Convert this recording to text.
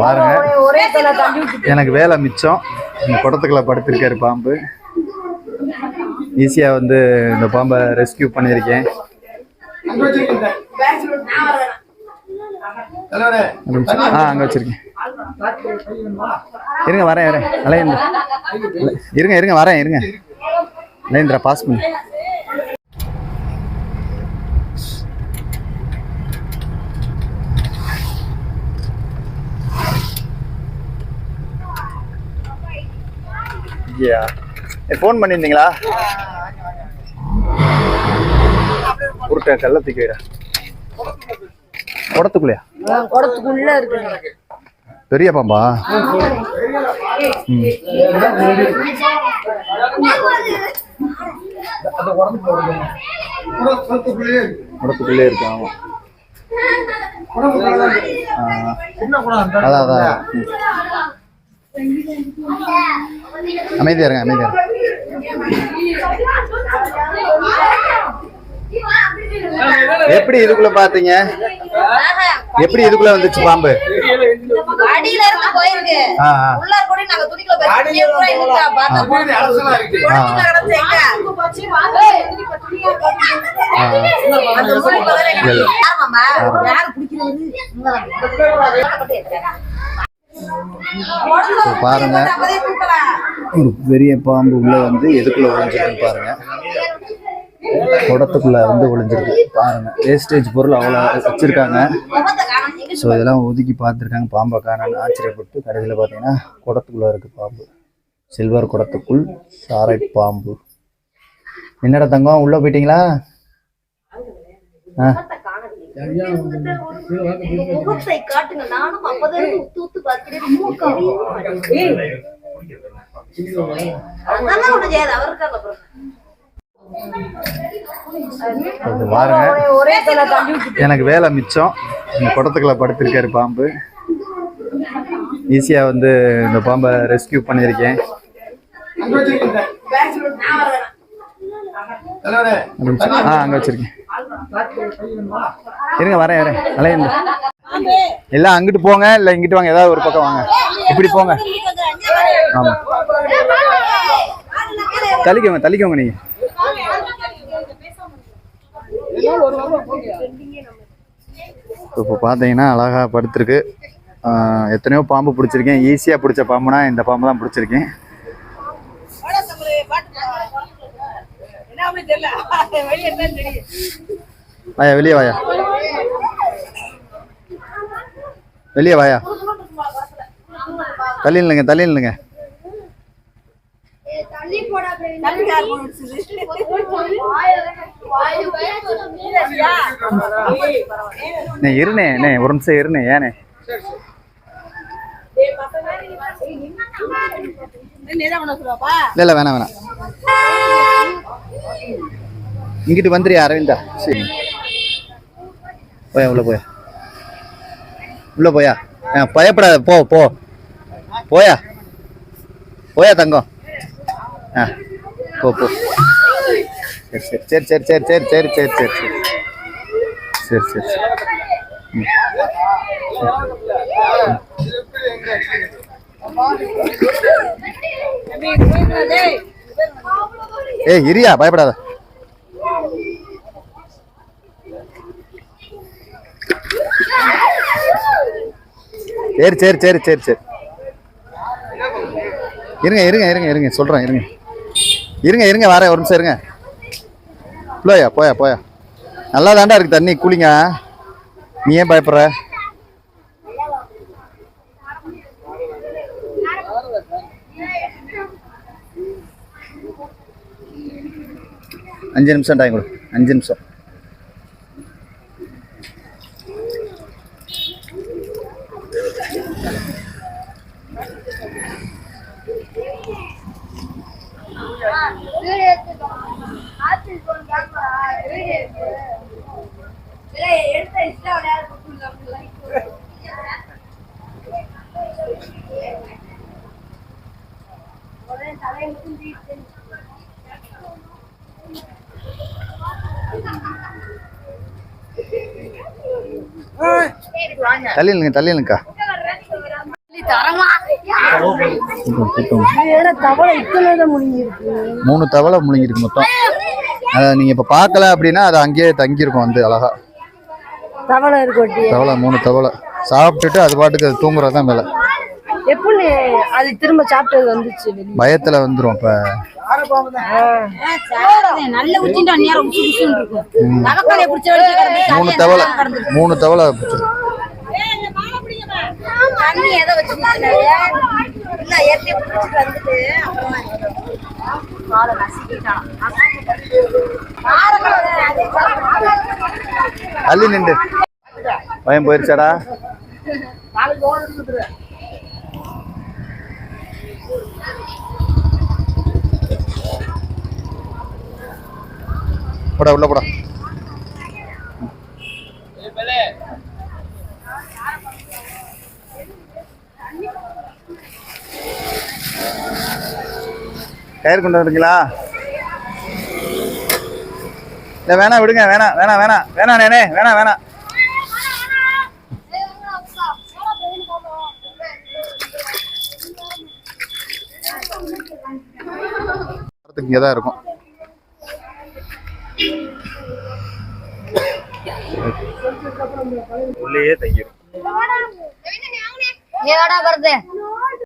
பாருங்க, எனக்கு வேலை மிச்சம். இந்த குடத்துக்குள்ள படுத்திருக்காரு பாம்பு. ஈஸியா வந்து இந்த பாம்பை ரெஸ்கியூ பண்ணியிருக்கேன். அங்க வச்சிருக்கேன். இருங்க வரேன் அலையேந்திரா. இருங்க வரேன் அலையேந்திரா பாஸ் பண்ணு. ஃபோன் பண்ணியிருந்தீங்களா? உருட்டை கள்ளத்துக்கு குடத்துக்குள்ளையா? குடத்துக்குள்ள இருக்கு. பெரிய பாம்பா? குடத்துக்குள்ளே இருக்கு. ஆமா, அதான் அமைதியா இருங்க. எப்படி இதுக்குள்ள பாத்தீங்க? எப்படி இதுக்குள்ள வந்துச்சு பாம்பு? அடியில இருந்து போயிருக்கு. உள்ள கூட நாங்க துணிக்குள்ள போய் பூரா இழுத்தா பாத்தா. யார் பிடிக்கிறது? பாருங்க, ஒரு பெரிய பாம்பு உள்ள வந்து எதுக்குள்ள ஒளிஞ்சிருக்கு பாருங்க. குடத்துக்குள்ள வந்து ஒளிஞ்சிருக்கு பாருங்க. வேஸ்டேஜ் பொருள் அவ்வளோ வச்சிருக்காங்க. ஸோ இதெல்லாம் ஒதுக்கி பார்த்துருக்காங்க பாம்பை காணான்னு ஆச்சரியப்பட்டு. கடைசியில் பார்த்தீங்கன்னா குடத்துக்குள்ள இருக்கு பாம்பு. சில்வர் குடத்துக்குள் சாரை பாம்பு. என்னடா தங்கம், உள்ள போயிட்டீங்களா? பாருங்க, எனக்கு வேலை மிச்சம். இந்த குடத்துக்குள்ள படுத்திருக்காரு பாம்பு. ஈஸியா வந்து இந்த பாம்பை ரெஸ்கியூ பண்ணியிருக்கேன். அங்க வச்சிருக்கேன். இருங்க வரேன் அலையேந்திரா. எல்லாம் அங்கிட்டு போங்க, இல்ல இங்கிட்டு வாங்க. ஏதாவது ஒரு பக்கம் வாங்க. இப்படி போங்க. ஆமா, தள்ளிக்கோங்க நீங்க. இப்போ பார்த்தீங்கன்னா அழகா படுத்திருக்கு. எத்தனையோ பாம்பு பிடிச்சிருக்கேன். ஈஸியாக பிடிச்ச பாம்புனா இந்த பாம்பு தான் பிடிச்சிருக்கேன். வாயா, வெளியே வாயா. தள்ளி நில்லுங்க. இருனே ஒரு நிமிஷம் இருனே. ஏனே இல்ல வேணாம். இங்கிட்டு வந்துறியா அரவிந்தா? சரி, உள்ள போயா. பயப்படாத, போயா தங்கம். போ. சரி. ஏய் இரியா, பயப்படாத. சரி. இருங்க சொல்றேன். இருங்க வரேன். ஒரு நிமிஷம் இருங்க. போயா. நல்லா தாண்டா இருக்கு தண்ணி, கூலிங்க. நீ ஏன் பயப்படுற? அஞ்சு நிமிஷம் டைம் கொடு. 5 நிமிஷம். தள்ளிலுங்கக்கா. மூணு தவளை முழுங்கிருக்கு மொத்தம். அதை நீங்க இப்ப பார்க்கல அப்படின்னா அது அங்கேயே தங்கியிருக்கும் வந்து அழகா. தவளை 3 தவளை சாப்பிட்டுட்டு அது பாட்டுக்கு அது தூங்குறதுதான் மேல. எப்படி அது திரும்ப சாப்பிட்டது வந்துச்சு? பயத்துல வந்துரும். இப்ப நல்ல உச்சிண்டா நேரம் உச்சி இருக்கும். 3 தவளை பிடிச்சிருக்கு. தண்ணி எதை வச்சு இல்ல ஏற்றி பிடிச்சிட்டு வந்துட்டு காலை நசிக்கிட்டான். அள்ளி நின்று பயம் போயிருச்சாடா? போடா உள்ள போடா. கயிறு கொண்டு வந்துருக்கீங்களா? இல்லை வேணா விடுங்க. வேணாம் நேனே வேணாம். இங்கே தான் இருக்கும். உள்ளேயே தங்கிடும். ஏடா வருது